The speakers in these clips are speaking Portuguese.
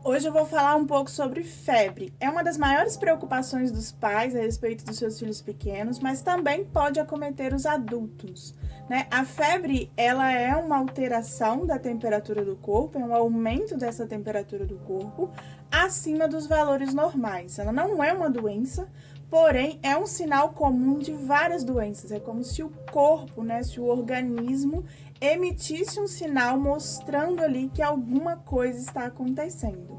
Hoje eu vou falar um pouco sobre febre. É uma das maiores preocupações dos pais a respeito dos seus filhos pequenos, mas também pode acometer os adultos, né? A febre, ela é uma alteração da temperatura do corpo, é um aumento dessa temperatura do corpo acima dos valores normais. Ela não é uma doença, porém é um sinal comum de várias doenças. É como se o corpo, né, se o organismo emitisse um sinal mostrando ali que alguma coisa está acontecendo.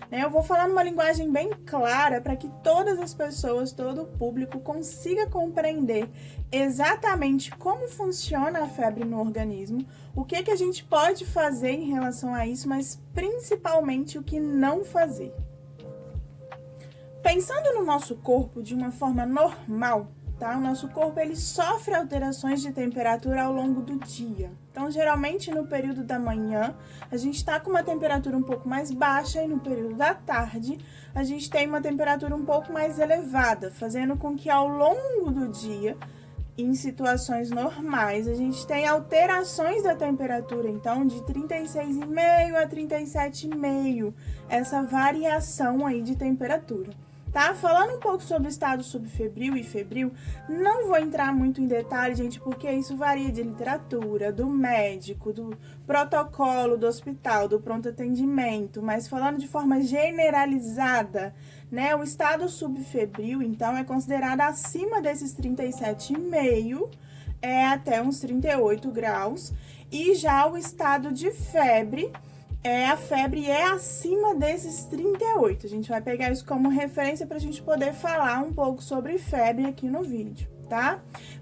Eu vou falar numa linguagem bem clara para que todas as pessoas, todo o público consiga compreender exatamente como funciona a febre no organismo, o que a gente pode fazer em relação a isso, mas principalmente o que não fazer. Pensando no nosso corpo de uma forma normal, tá? O nosso corpo ele sofre alterações de temperatura ao longo do dia. Então, geralmente no período da manhã, a gente está com uma temperatura um pouco mais baixa e no período da tarde, a gente tem uma temperatura um pouco mais elevada, fazendo com que ao longo do dia, em situações normais, a gente tem alterações da temperatura, então de 36,5 a 37,5, essa variação aí de temperatura. Tá? Falando um pouco sobre o estado subfebril e febril, não vou entrar muito em detalhe, gente, porque isso varia de literatura, do médico, do protocolo do hospital, do pronto atendimento, mas falando de forma generalizada, né, o estado subfebril, então, é considerado acima desses 37,5, até uns 38 graus, e já o estado de febre, a febre é acima desses 38. A gente vai pegar isso como referência para a gente poder falar um pouco sobre febre aqui no vídeo, tá?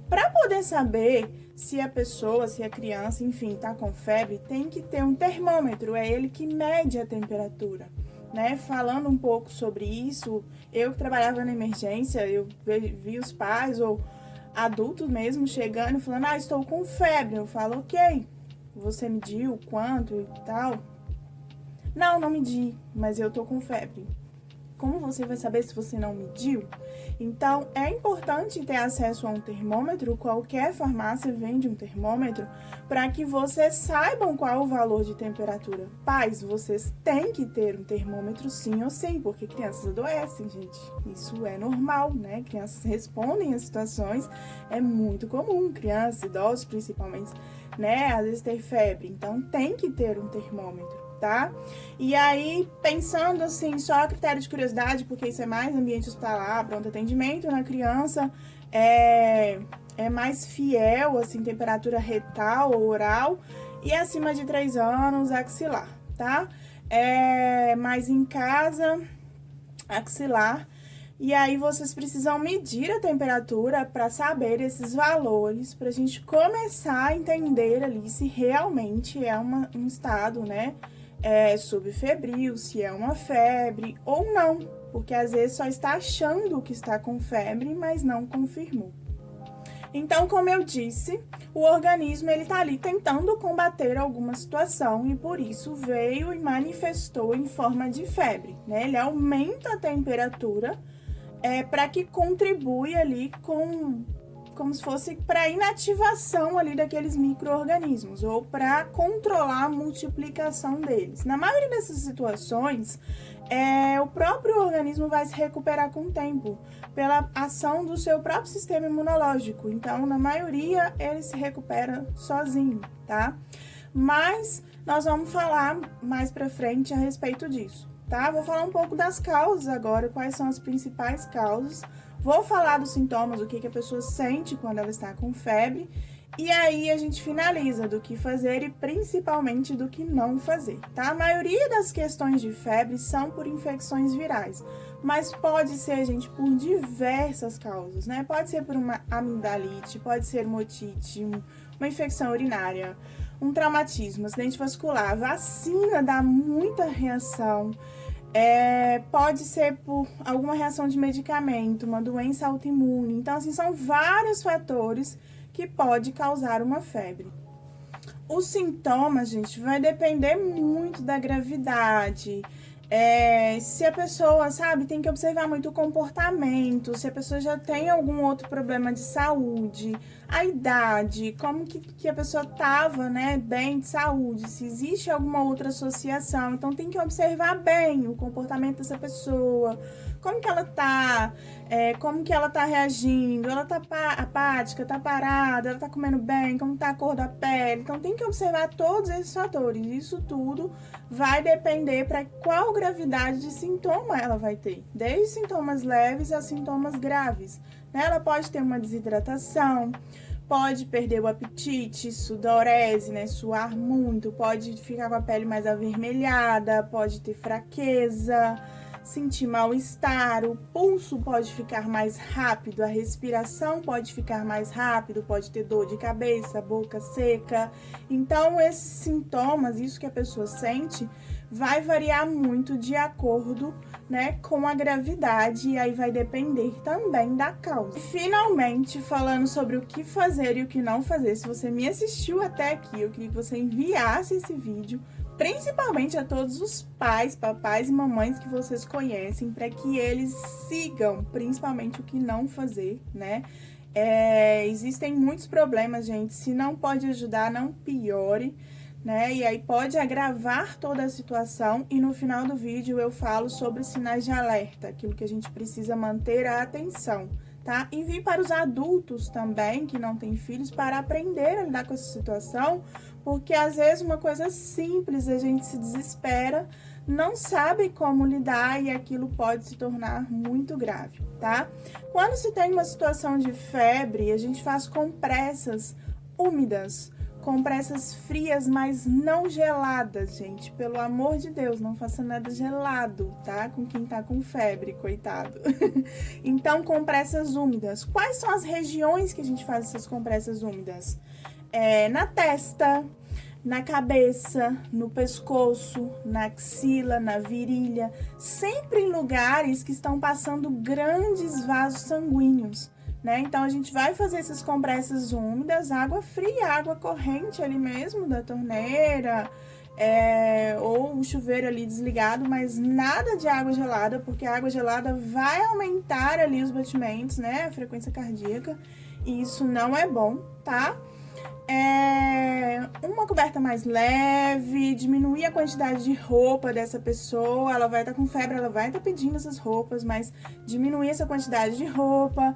Para poder saber se a pessoa, se a criança, enfim, tá com febre, tem que ter um termômetro, é ele que mede a temperatura, né? Falando um pouco sobre isso, eu que trabalhava na emergência, eu vi os pais ou adultos mesmo chegando e falando, estou com febre. Eu falo, ok, você mediu quanto e tal? Não medi, mas eu tô com febre. Como você vai saber se você não mediu? Então, é importante ter acesso a um termômetro, qualquer farmácia vende um termômetro, para que vocês saibam qual é o valor de temperatura. Pais, vocês têm que ter um termômetro sim ou sim, porque crianças adoecem, gente. Isso é normal, né? Crianças respondem a situações, é muito comum, crianças, idosos principalmente, né? Às vezes ter febre, então tem que ter um termômetro. Tá? E aí, pensando assim, só a critério de curiosidade, porque isso é mais ambiente hospitalar, pronto atendimento na criança, é mais fiel, assim, temperatura retal ou oral, e acima de 3 anos, axilar, tá? Mas em casa, axilar. E aí, vocês precisam medir a temperatura para saber esses valores, para a gente começar a entender ali se realmente é um estado, né? Subfebril, se é uma febre ou não, porque às vezes só está achando que está com febre, mas não confirmou. Então, como eu disse, o organismo ele tá ali tentando combater alguma situação e por isso veio e manifestou em forma de febre, né? Ele aumenta a temperatura para que contribui ali como se fosse para inativação ali daqueles micro-organismos ou para controlar a multiplicação deles. Na maioria dessas situações, o próprio organismo vai se recuperar com o tempo, pela ação do seu próprio sistema imunológico. Então, na maioria, ele se recupera sozinho, tá? Mas nós vamos falar mais pra frente a respeito disso, tá? Vou falar um pouco das causas agora, quais são as principais causas. Vou falar dos sintomas, o que a pessoa sente quando ela está com febre. E aí a gente finaliza do que fazer e principalmente do que não fazer, tá? A maioria das questões de febre são por infecções virais, mas pode ser, gente, por diversas causas, né? Pode ser por uma amigdalite, pode ser uma otite, uma infecção urinária, um traumatismo, acidente vascular, vacina dá muita reação. Pode ser por alguma reação de medicamento, uma doença autoimune. Então, assim, são vários fatores que pode causar uma febre. Os sintomas, gente, vai depender muito da gravidade, Se a pessoa, sabe, tem que observar muito o comportamento, se a pessoa já tem algum outro problema de saúde, a idade, como que a pessoa tava, né, bem de saúde, se existe alguma outra associação. Então, tem que observar bem o comportamento dessa pessoa, como que ela tá, como que ela tá reagindo, ela tá apática, tá parada, ela tá comendo bem, como tá a cor da pele. Então, tem que observar todos esses fatores. Isso tudo vai depender para qual gravidade de sintoma ela vai ter, desde sintomas leves a sintomas graves. Ela pode ter uma desidratação, pode perder o apetite, sudorese, né, suar muito, pode ficar com a pele mais avermelhada, pode ter fraqueza, sentir mal-estar, o pulso pode ficar mais rápido, a respiração pode ficar mais rápido, pode ter dor de cabeça, boca seca. Então, esses sintomas, isso que a pessoa sente, vai variar muito de acordo, né, com a gravidade, e aí vai depender também da causa. E, finalmente, falando sobre o que fazer e o que não fazer, se você me assistiu até aqui, eu queria que você enviasse esse vídeo principalmente a todos os pais, papais e mamães que vocês conhecem, para que eles sigam, principalmente o que não fazer, né? Existem muitos problemas, gente. Se não pode ajudar, não piore, né? E aí pode agravar toda a situação. E no final do vídeo eu falo sobre sinais de alerta, aquilo que a gente precisa manter a atenção, tá? Envie para os adultos também, que não têm filhos, para aprender a lidar com essa situação, porque às vezes uma coisa simples a gente se desespera, não sabe como lidar e aquilo pode se tornar muito grave, tá? Quando se tem uma situação de febre, a gente faz compressas úmidas, compressas frias, mas não geladas, gente. Pelo amor de Deus, não faça nada gelado, tá? Com quem tá com febre, coitado. Então, compressas úmidas. Quais são as regiões que a gente faz essas compressas úmidas? Na testa, na cabeça, no pescoço, na axila, na virilha. Sempre em lugares que estão passando grandes vasos sanguíneos, né? Então, a gente vai fazer essas compressas úmidas, água fria, água corrente ali mesmo da torneira, ou o chuveiro ali desligado, mas nada de água gelada, porque a água gelada vai aumentar ali os batimentos, né? A frequência cardíaca, e isso não é bom, tá? Uma coberta mais leve, diminuir a quantidade de roupa dessa pessoa. Ela vai estar com febre, ela vai estar pedindo essas roupas, mas diminuir essa quantidade de roupa,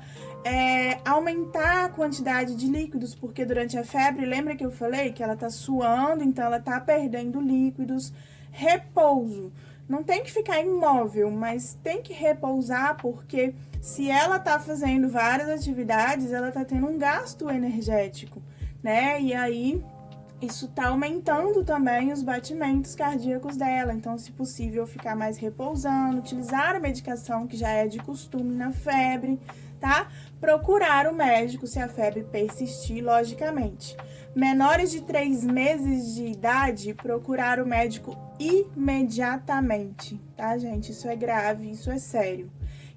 aumentar a quantidade de líquidos, porque durante a febre, lembra que eu falei que ela tá suando, então ela tá perdendo líquidos. Repouso, não tem que ficar imóvel, mas tem que repousar, porque se ela tá fazendo várias atividades, ela tá tendo um gasto energético, né? E aí, isso tá aumentando também os batimentos cardíacos dela. Então, se possível, ficar mais repousando, utilizar a medicação que já é de costume na febre, tá? Procurar o médico se a febre persistir, logicamente. Menores de 3 meses de idade, procurar o médico imediatamente, tá, gente? Isso é grave, isso é sério.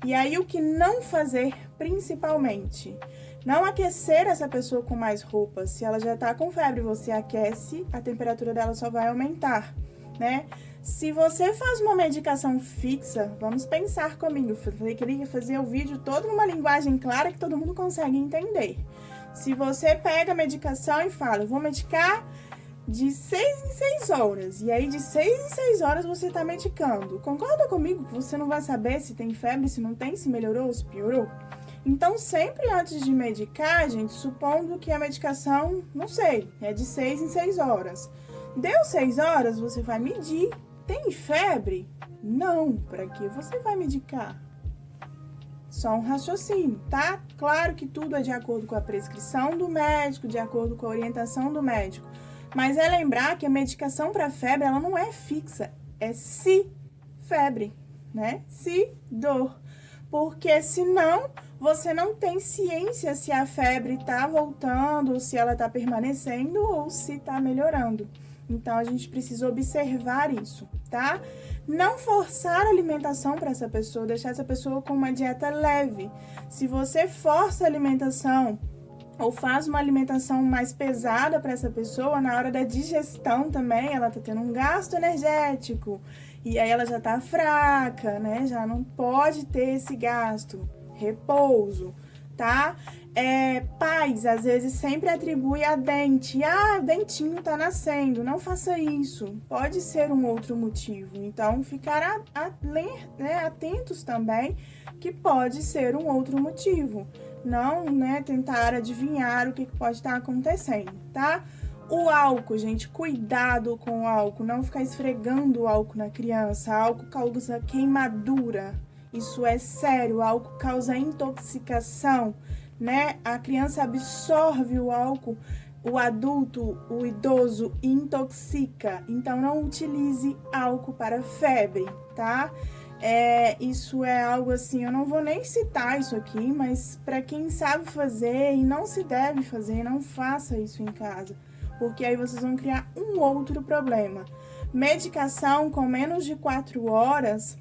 E aí, o que não fazer, principalmente? Não aquecer essa pessoa com mais roupas. Se ela já tá com febre, você aquece, a temperatura dela só vai aumentar, né? Se você faz uma medicação fixa, vamos pensar comigo. Eu queria fazer o vídeo todo numa linguagem clara que todo mundo consegue entender. Se você pega a medicação e fala, eu vou medicar de 6 em 6 horas, e aí de 6 em 6 horas você tá medicando. Concorda comigo que você não vai saber se tem febre, se não tem, se melhorou ou se piorou? Então, sempre antes de medicar, gente, supondo que a medicação, não sei, é de 6 em 6 horas. Deu 6 horas, você vai medir. Tem febre? Não. Para que você vai medicar? Só um raciocínio, tá? Claro que tudo é de acordo com a prescrição do médico, de acordo com a orientação do médico. Mas é lembrar que a medicação para febre, ela não é fixa. É se febre, né? Se dor. Porque senão você não tem ciência se a febre tá voltando, se ela tá permanecendo ou se tá melhorando. Então, a gente precisa observar isso, tá? Não forçar a alimentação para essa pessoa, deixar essa pessoa com uma dieta leve. Se você força a alimentação ou faz uma alimentação mais pesada para essa pessoa, na hora da digestão também, ela tá tendo um gasto energético. e aí ela já tá fraca, né? Já não pode ter esse gasto. Repouso, tá? Pais, às vezes, sempre atribui a dente. Ah, o dentinho tá nascendo. Não faça isso. Pode ser um outro motivo. Então, ficar atentos também, que pode ser um outro motivo. Não, né, tentar adivinhar o que pode estar acontecendo, tá? O álcool, gente, cuidado com o álcool. Não ficar esfregando o álcool na criança. Álcool causa queimadura. Isso é sério. O álcool causa intoxicação, né? A criança absorve o álcool, o adulto, o idoso intoxica. Então, não utilize álcool para febre, tá? Isso é algo assim, eu não vou nem citar isso aqui, mas para quem sabe fazer e não se deve fazer, não faça isso em casa, porque aí vocês vão criar um outro problema. Medicação com menos de 4 horas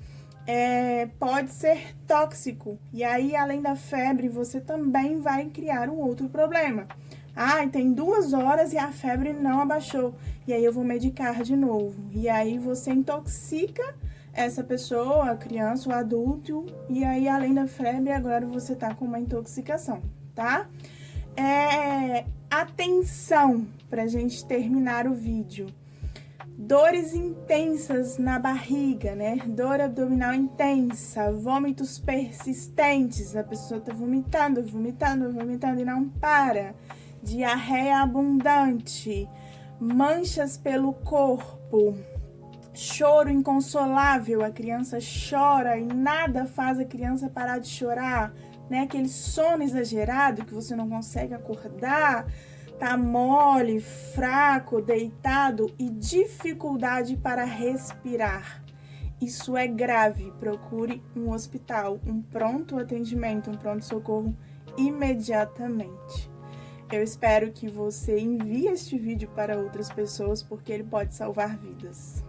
pode ser tóxico, e aí além da febre você também vai criar um outro problema. Ah, tem 2 horas e a febre não abaixou, e aí eu vou medicar de novo, e aí você intoxica essa pessoa, a criança, o adulto, e aí além da febre agora você tá com uma intoxicação, tá? Atenção pra gente terminar o vídeo. Dores intensas na barriga, né? Dor abdominal intensa, vômitos persistentes, a pessoa tá vomitando e não para. Diarreia abundante, manchas pelo corpo, choro inconsolável, a criança chora e nada faz a criança parar de chorar, né? Aquele sono exagerado que você não consegue acordar, tá mole, fraco, deitado e dificuldade para respirar. Isso é grave. Procure um hospital, um pronto atendimento, um pronto-socorro imediatamente. Eu espero que você envie este vídeo para outras pessoas, porque ele pode salvar vidas.